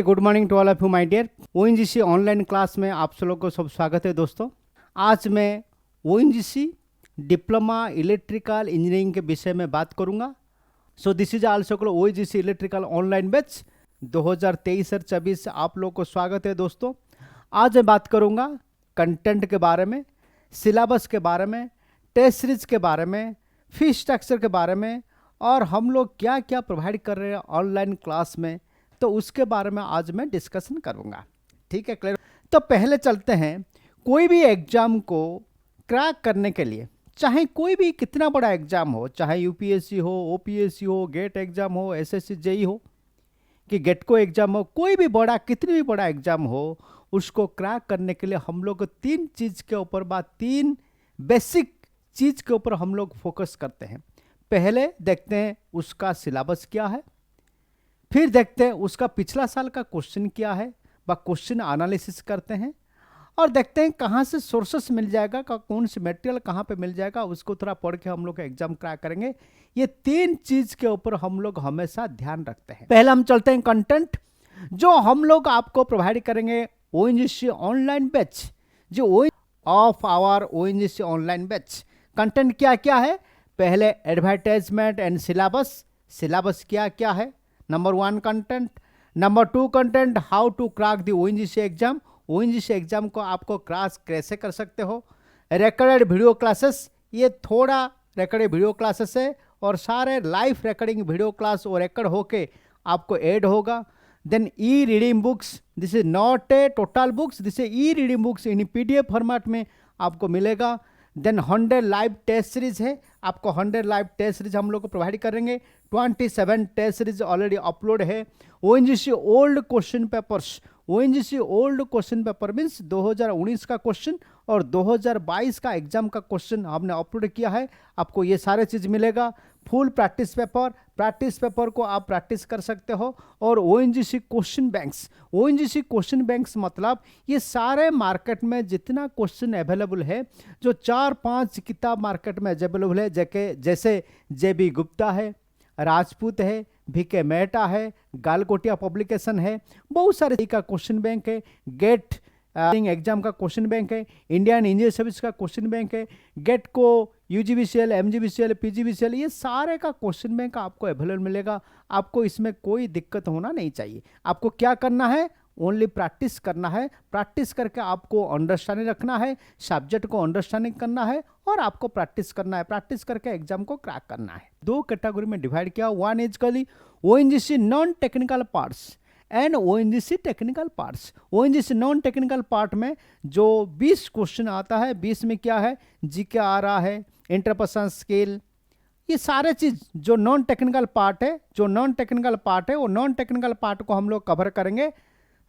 Good morning to all of you my dear. ONGC online class में आप सब लोग को सब स्वागत है दोस्तों। आज मैं ओएनजीसी डिप्लोमा इलेक्ट्रिकल इंजीनियरिंग के विषय में बात करूंगा। So this is also called ONGC electrical online batch 2023 और 24 आप लोग को स्वागत है दोस्तों। आज मैं बात करूंगा कंटेंट के बारे में, सिलेबस के बारे में, टेस्ट सीरीज के बारे में, फीस स्ट्रक्चर के बारे में और हम लोग क्या क्या प्रोवाइड कर रहे हैं ऑनलाइन क्लास में, तो उसके बारे में आज मैं डिस्कशन करूंगा। ठीक है, क्लियर। तो पहले चलते हैं, कोई भी एग्जाम को क्रैक करने के लिए, चाहे कोई भी कितना बड़ा एग्जाम हो, चाहे यूपीएससी हो, ओपीएससी हो, गेट एग्जाम हो, एसएससी जेई हो कि गेटको एग्जाम हो, कोई भी बड़ा कितनी भी बड़ा एग्जाम हो, उसको क्रैक करने के लिए हम लोग तीन चीज़ के ऊपर तीन बेसिक चीज़ के ऊपर हम लोग फोकस करते हैं। पहले देखते हैं उसका सिलेबस क्या है, फिर देखते हैं उसका पिछला साल का क्वेश्चन क्या है, वह क्वेश्चन एनालिसिस करते हैं और देखते हैं कहाँ से सोर्सेस मिल जाएगा, कौन से मटेरियल कहाँ पे मिल जाएगा, उसको थोड़ा पढ़ के हम लोग एग्जाम क्रैक करेंगे। ये तीन चीज के ऊपर हम लोग हमेशा ध्यान रखते हैं। पहले हम चलते हैं कंटेंट जो हम लोग आपको प्रोवाइड करेंगे ओएनजीसी ऑनलाइन बैच, जो of our ONGC online batch. Content क्या क्या है? पहले एडवर्टाइजमेंट एंड सिलेबस, सिलेबस क्या क्या है, number 1 content. Number 2 content, how to crack the ONGC exam, ONGC exam को आपको क्रैक कैसे कर सकते हो। रिकॉर्डेड वीडियो क्लासेस, ये थोड़ा रिकॉर्डेड वीडियो क्लासेस है और सारे लाइव रिकॉर्डिंग वीडियो क्लास और रिकॉर्ड होके आपको ऐड होगा। Then e reading books, this is not a total books, this is e reading books in PDF format में आपको मिलेगा। देन 100 लाइव टेस्ट सीरीज है, आपको 100 लाइव टेस्ट सीरीज हम लोग को प्रोवाइड करेंगे। 27 टेस्ट सीरीज ऑलरेडी अपलोड है। ONGC old question papers, ONGC old question paper means 2019 का क्वेश्चन और 2022 का एग्जाम का क्वेश्चन हमने अपलोड किया है, आपको ये सारे चीज़ मिलेगा। Full practice paper, practice paper को आप प्रैक्टिस कर सकते हो। और ONGC question banks, ONGC question banks मतलब ये सारे मार्केट में जितना क्वेश्चन अवेलेबल है, जो 4-5 किताब मार्केट में अवेलेबल है, जैसे जेबी गुप्ता है, राजपूत है, वीके मेहता है, गालकोटिया पब्लिकेशन है, बहुत सारे का क्वेश्चन बैंक है, गेट एग्जाम का क्वेश्चन बैंक है, इंडियन इंजीनियर सर्विस का क्वेश्चन बैंक है, गेट को यूजीबीसीएल, एमजीबीसीएल, पीजीबीसीएल, ये सारे का क्वेश्चन बैंक आपको अवेलेबल मिलेगा। आपको इसमें कोई दिक्कत होना नहीं चाहिए। आपको क्या करना है? ओनली प्रैक्टिस करना है। प्रैक्टिस करके आपको अंडरस्टैंडिंग रखना है, सब्जेक्ट को अंडरस्टैंडिंग करना है और आपको प्रैक्टिस करना है। प्रैक्टिस करके एग्जाम को क्रैक करना है। दो कैटेगरी में डिवाइड किया। वन इज कली ONGC non technical parts and ONGC technical parts. ONGC non technical part में जो 20 क्वेश्चन आता है, 20 में क्या है, जीके आ रहा है, इंटरपर्सनल स्किल, ये सारे चीज जो नॉन टेक्निकल पार्ट है, वो नॉन टेक्निकल पार्ट को हम लोग कवर करेंगे।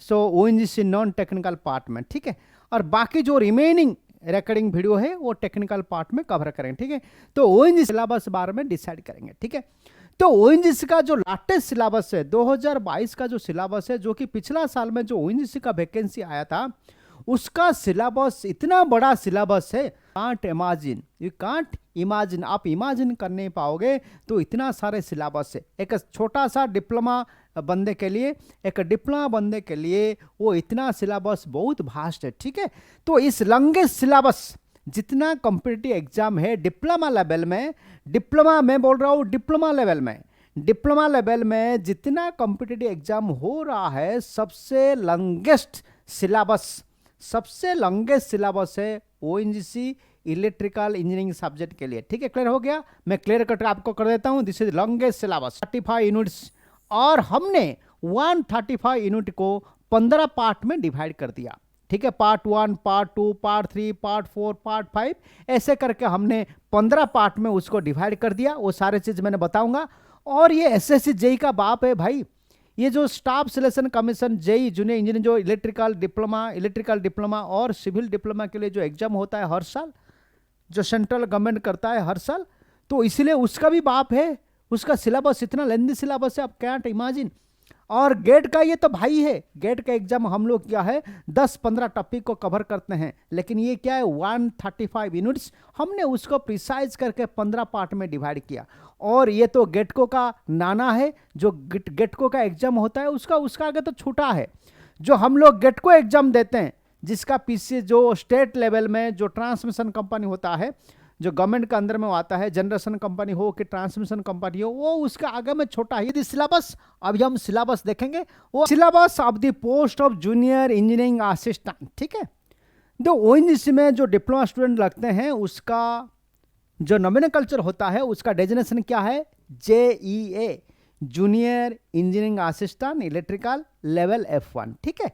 सो ओएनजीसी नॉन टेक्निकल पार्ट में, ठीक है। और बाकी जो रिमेनिंग रिकॉर्डिंग वीडियो है वो टेक्निकल पार्ट में कवर करेंगे, ठीक है। तो ओएनजीसी सिलेबस बारे में डिसाइड करेंगे, ठीक है। तो ओएनजीसी का जो लेटेस्ट सिलेबस है, 2022 का जो सिलेबस है, जो कि पिछला साल में जो ओएनजीसी का वैकेंसी आया था, उसका सिलेबस इतना बड़ा सिलेबस है, can't imagine, you can't imagine, आप इमेजिन कर नहीं पाओगे। तो इतना सारे सिलेबस है। एक छोटा सा डिप्लोमा बंदे के लिए, एक डिप्लोमा बंदे के लिए वो इतना सिलेबस बहुत भास्ट है, ठीक है। तो इस लंगेस्ट सिलेबस जितना कॉम्पिटिटिव एग्जाम है डिप्लोमा लेवल में, डिप्लोमा मैं बोल रहा हूँ, डिप्लोमा लेवल में जितना कॉम्पिटिटिव एग्जाम हो रहा है, सबसे लंगेस्ट सिलेबस है ओएनजीसी इलेक्ट्रिकल इंजीनियरिंग सब्जेक्ट के लिए, ठीक है। क्लियर हो गया? मैं क्लियर कट आपको कर देता हूँ। This is longest syllabus, 35 units, और हमने 135 यूनिट को 15 पार्ट में डिवाइड कर दिया, ठीक है। Part 1, part 2, part 3, part 4, part 5, ऐसे करके हमने 15 पार्ट में उसको डिवाइड कर दिया। वो सारे चीज मैंने बताऊंगा। और ये एसएससी जेई का बाप है भाई। ये जो staff selection commission JE junior engineer, जो इलेक्ट्रिकल डिप्लोमा और सिविल डिप्लोमा के लिए जो एग्जाम होता है हर साल, जो सेंट्रल गवर्नमेंट करता है हर साल, तो इसलिए उसका भी बाप है। उसका सिलेबस इतना लेंथी सिलेबस है, आप कैंट इमेजिन। और गेट का ये तो भाई है, गेट का एग्जाम हम लोग क्या है 10-15 टॉपिक को कवर करते हैं, लेकिन ये क्या है 135 यूनिट्स, हमने उसको प्रिसाइज करके 15 पार्ट में डिवाइड किया। और ये तो गेटको का नाना है, जो गेटको का एग्जाम होता है उसका आगे तो छोटा है। जो हम लोग गेटको एग्जाम देते हैं, जिसका पीछे जो स्टेट लेवल में जो ट्रांसमिशन कंपनी होता है, जो गवर्नमेंट के अंदर में आता है, जनरेशन कंपनी हो कि ट्रांसमिशन कंपनी हो, वो उसका आगे में छोटा है। यदि सिलेबस, अभी हम सिलेबस देखेंगे, वो syllabus of the post of junior engineering assistant, ठीक है। तो ओएनजीसी में जो डिप्लोमा स्टूडेंट लगते हैं, उसका जो नॉमिनोक्लेचर होता है, उसका डेजिग्नेशन क्या है, JEA, junior engineering assistant electrical level F1, ठीक है।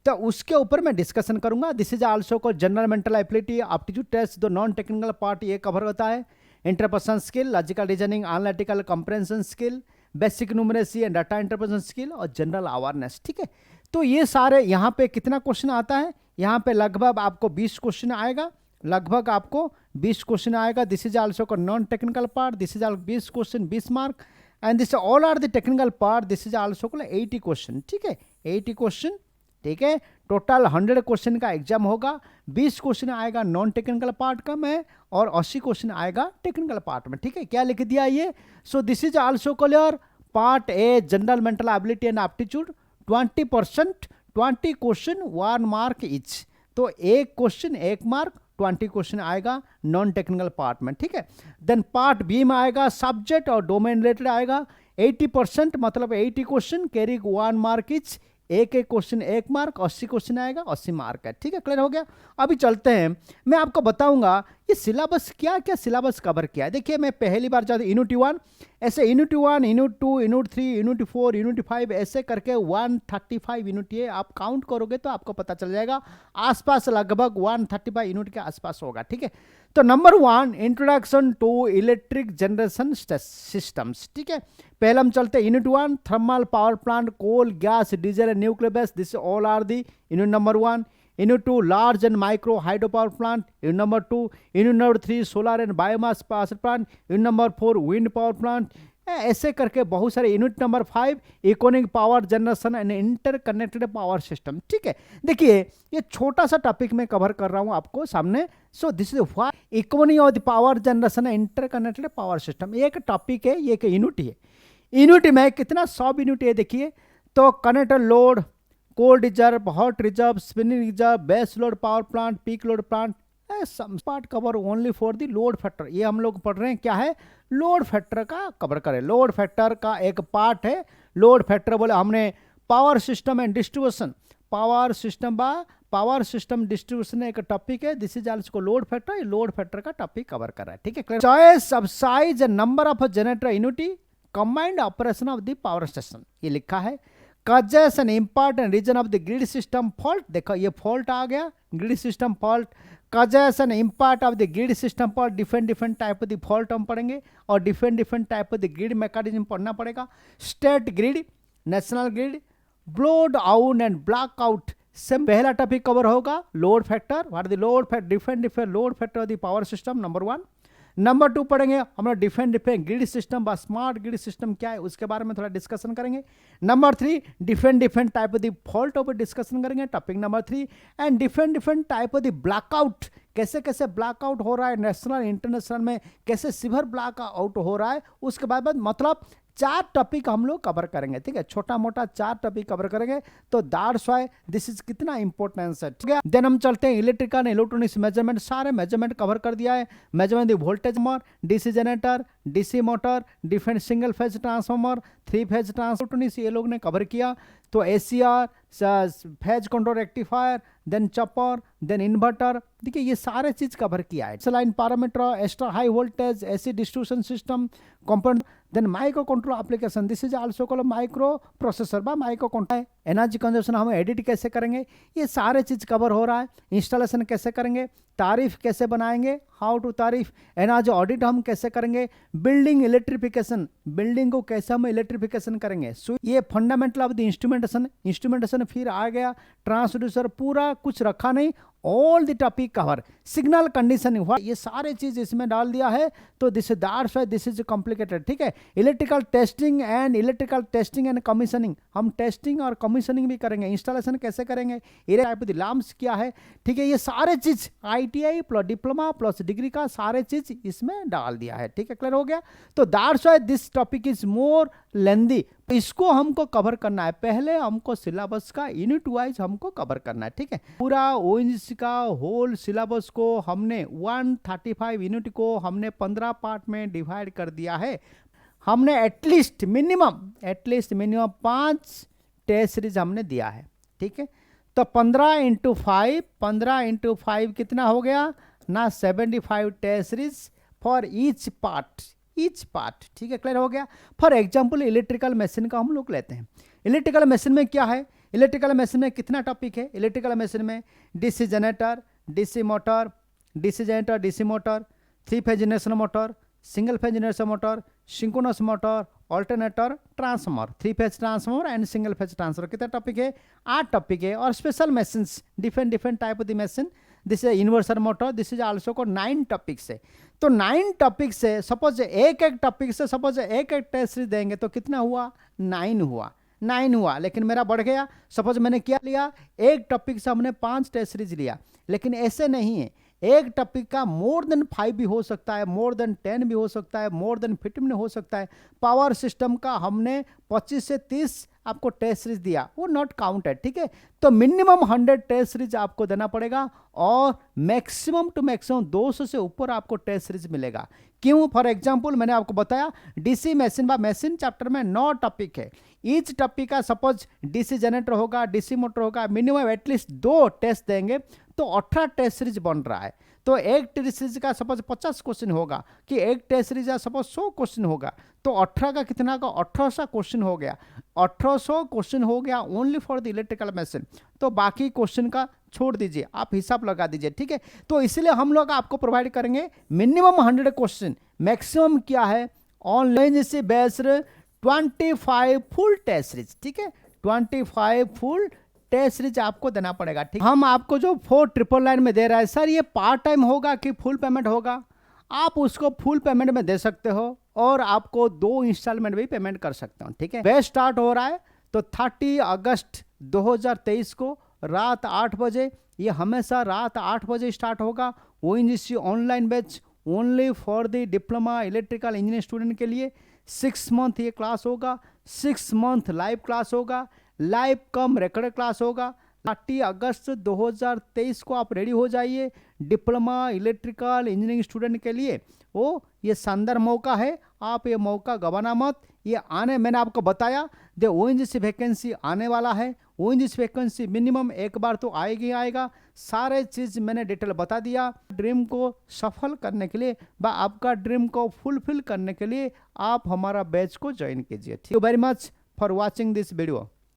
तो उसके ऊपर मैं डिस्कशन करूंगा। दिस इज आल्सो को general mental ability, aptitude test, दो नॉन टेक्निकल पार्ट ये कवर होता है, interpersonal skill, logical reasoning, analytical comprehension skill, basic numeracy and data interpretation skill और जनरल अवेयरनेस, ठीक है। तो ये सारे यहाँ पे कितना क्वेश्चन आता है, यहाँ पे लगभग आपको 20 क्वेश्चन आएगा, लगभग आपको 20 क्वेश्चन आएगा। दिस इज आल्सो को non technical part, this is all 20 question 20 mark, and this all are the technical part, this is also को 80 क्वेश्चन, ठीक है, 80 क्वेश्चन, ठीक है। टोटल 100 क्वेश्चन का एग्जाम होगा, 20 क्वेश्चन आएगा नॉन टेक्निकल पार्ट का में और 80 क्वेश्चन आएगा टेक्निकल पार्ट में, ठीक है। क्या लिख दिया ये, so this is also clear. Part a general mental ability and aptitude 20%, 20 question 1 mark etch, तो एक क्वेश्चन 1 मार्क, 20 क्वेश्चन आएगा नॉन टेक्निकल पार्ट में, ठीक है। देन पार्ट बी में आएगा सब्जेक्ट और डोमेन रिलेटेड आएगा 80%, मतलब 80 क्वेश्चन कैरी 1 मार्क इच, एक क्वेश्चन 1 मार्क, 80 क्वेश्चन आएगा 80 मार्क है, ठीक है। क्लियर हो गया। अभी चलते हैं, मैं आपको बताऊंगा ये सिलेबस क्या क्या सिलेबस कवर किया है। देखिए मैं पहली बार जाता यूनिट 1, ऐसे unit 1, unit 2, unit 3, unit 4, unit 5, ऐसे करके 135 यूनिट ये आप काउंट करोगे तो आपको पता चल जाएगा, आसपास लगभग 135 यूनिट के आसपास होगा, ठीक है। तो number 1 introduction to electric generation systems, ठीक है। पहले हम चलते हैं unit 1 thermal power plant, coal, gas, diesel and nuclear base, this all are the unit number 1। Unit 2 large and micro hydro power plant, unit number 2। Unit number 3 solar and biomass power plant, unit number 4 wind power plant, ऐसे करके बहुत सारे। Unit number 5 economic power generation and interconnected power system, ठीक है। देखिए ये छोटा सा टॉपिक मैं कवर कर रहा हूं आपको सामने। So this is what economy of the power generation and interconnected power system, ये एक टॉपिक है, ये एक यूनिट है। यूनिट में कितना सब यूनिट है देखिए, तो connector load, cold reserve, hot reserve, spinning reserve, base load power plant, peak load plant, some part cover only for the load factor. ये हम लोग पढ़ रहे हैं क्या है, लोड फैक्टर का कवर करें। लोड फैक्टर का एक पार्ट है लोड फैक्टर, बोले हमने power system and distribution, power system distribution एक टॉपिक है, this is also load factor, ये लोड फैक्टर का टॉपिक कवर कर रहा है, ठीक है। Choice of size and number of generator unity, combined operation of the power station, ये लिखा है। Causes and important reason of the grid system fault, देखो ये फॉल्ट आ गया, grid system fault, causes and import of the grid system पर different type of the fault हम पढ़ेंगे और different type of the grid mechanism पढ़ना पड़ेगा। State grid, national grid, blowed out and black out, same पहला topic cover होगा load factor, what the load factor, different load factor of the power system, number 1। Number 2 पढ़ेंगे हम लोग different grid system व smart grid system क्या है उसके बारे में थोड़ा डिस्कशन करेंगे। Number 3 different type of the fault ऊपर डिस्कशन करेंगे, topic number 3। And different type of the blackout, कैसे कैसे ब्लैकआउट हो रहा है नेशनल इंटरनेशनल में, कैसे सिवियर ब्लैकआउट हो रहा है, उसके बाद मतलब 4 टॉपिक हम लोग कवर करेंगे, ठीक है। छोटा मोटा 4 टॉपिक कवर करेंगे, तो दैट्स व्हाई दिस इज कितना इंपॉर्टेंस है, ठीक है। देन हम चलते हैं इलेक्ट्रिकल इलेक्ट्रॉनिक्स मेजरमेंट, सारे मेजरमेंट कवर कर दिया है। Measurement the voltage motor, DC generator, DC motor, different single phase transformer, 3 phase transformer, ये लोग ने कवर किया। तो ACR, phase control rectifier, then chopper, then inverter, देखिए ये सारे चीज कवर किया है। Line parameter, extra high voltage, AC distribution system component, then micro control application, this is also called micro processor बा माइक्रो कंट्रोल। एनर्जी कंजप्शन हम edit कैसे करेंगे, ये सारे चीज कवर हो रहा है। इंस्टॉलेशन कैसे करेंगे, तारीफ कैसे बनाएंगे, हाउ टू तारीफ, एनर्जी ऑडिट हम कैसे करेंगे, बिल्डिंग इलेक्ट्रिफिकेशन, बिल्डिंग को कैसे हम इलेक्ट्रिफिकेशन करेंगे। सो ये फंडामेंटल ऑफ द इंस्ट्रूमेंटेशन फिर आ गया। ट्रांसड्यूसर पूरा कुछ रखा नहीं, all the topic cover, signal conditioning, ये सारे चीज इसमें डाल दिया है। तो this that's why this is complicated, ठीक है। इलेक्ट्रिकल टेस्टिंग एंड कमीशनिंग, हम टेस्टिंग और कमीशनिंग भी करेंगे, इंस्टॉलेशन कैसे करेंगे, लैम्प्स क्या है, ठीक है। ये सारे चीज ITI plus diploma plus degree का सारे चीज इसमें डाल दिया है, ठीक है। क्लियर हो गया। तो that's why this topic is more lengthy, इसको हमको कवर करना है। पहले हमको सिलेबस का यूनिट वाइज हमको कवर करना है, ठीक है। पूरा ONGC का होल सिलेबस को हमने 135 यूनिट को हमने 15 पार्ट में डिवाइड कर दिया है। हमने एटलीस्ट मिनिमम 5 टेस्ट सीरीज हमने दिया है, ठीक है। तो 15 इंटू 5 कितना हो गया ना, 75 test series for each part, ठीक है। क्लियर हो गया। फॉर एग्जाम्पल इलेक्ट्रिकल मशीन का हम लोग लेते हैं। इलेक्ट्रिकल मशीन में क्या है, इलेक्ट्रिकल मशीन में कितना टॉपिक है। इलेक्ट्रिकल मशीन में DC generator, DC motor, DC motor, 3 phase induction motor, single phase induction motor, synchronous motor, alternator, transformer, 3 phase transformer and single phase transformer, कितना टॉपिक है, 8 topic है। और special machines, different type of the machine, this is inverter motor, this is also को 9 topics है। तो 9 topic से suppose एक topic से सपोज एक टेस्ट सीरीज देंगे तो कितना हुआ, 9 हुआ। लेकिन मेरा बढ़ गया, सपोज मैंने क्या लिया, एक टॉपिक से हमने 5 टेस्ट सीरीज लिया, लेकिन ऐसे नहीं है। एक टॉपिक का मोर देन 5 भी हो सकता है, मोर देन 10 भी हो सकता है, मोर देन 15 हो सकता है। पावर सिस्टम का हमने 25 से 30 आपको टेस्ट सीरीज दिया, वो नॉट काउंटेड, ठीक है। तो मिनिमम 100 टेस्ट सीरीज आपको देना पड़ेगा और मैक्सिमम टू मैक्सिमम 200 से ऊपर आपको टेस्ट सीरीज मिलेगा। क्यों, फॉर एग्जाम्पल मैंने आपको बताया डीसी मशीन चैप्टर में 9 टॉपिक है। ईच टॉपिक का सपोज डीसी जनरेटर होगा, डीसी मोटर होगा, मिनिमम एटलीस्ट 2 टेस्ट देंगे तो 18 टेस्ट सीरीज बन रहा है। तो एक टेस्ट सीरीज का सपोज 50 क्वेश्चन होगा कि एक टेस्ट सीरीज का सपोज 100 क्वेश्चन होगा, तो 18 का कितना का 1800 क्वेश्चन हो गया। 1800 क्वेश्चन हो गया only for the electrical machine. तो बाकी क्वेश्चन का छोड़ दीजिए, आप हिसाब लगा दीजिए, ठीक है। तो इसलिए हम लोग आपको प्रोवाइड करेंगे मिनिमम 100 क्वेश्चन, मैक्सिमम क्या है ऑनलाइन से बेस्ड 25 फुल टेस्ट सीरीज, ठीक है। 25 फुल टेस्ट सीरीज आपको देना पड़ेगा, ठीक। हम आपको जो 4999 में दे रहा है सर, ये पार्ट टाइम होगा कि फुल पेमेंट होगा, आप उसको फुल पेमेंट में दे सकते हो और आपको 2 इंस्टॉलमेंट भी पेमेंट कर सकते हो, ठीक है। बैच स्टार्ट हो रहा है तो 30 अगस्त 2023 को रात 8 बजे, ये हमेशा रात 8 बजे स्टार्ट होगा। ONGC online batch only for the diploma electrical engineering student के लिए 6 मंथ ये क्लास होगा, 6 मंथ लाइव क्लास होगा, लाइव कम रिकॉर्ड क्लास होगा। 30 अगस्त 2023 को आप रेडी हो जाइए डिप्लोमा इलेक्ट्रिकल इंजीनियरिंग स्टूडेंट के लिए। ये शानदार मौका है, आप ये मौका गंवाना मत। ये मैंने आपको बताया ONGC वैकेंसी आने वाला है। ONGC वैकेंसी मिनिमम एक बार तो आएगा। सारे चीज़ मैंने डिटेल बता दिया। ड्रीम को सफल करने के लिए व आपका ड्रीम को फुलफिल करने के लिए आप हमारा बैच को ज्वाइन कीजिए। Thank you very much for watching this video.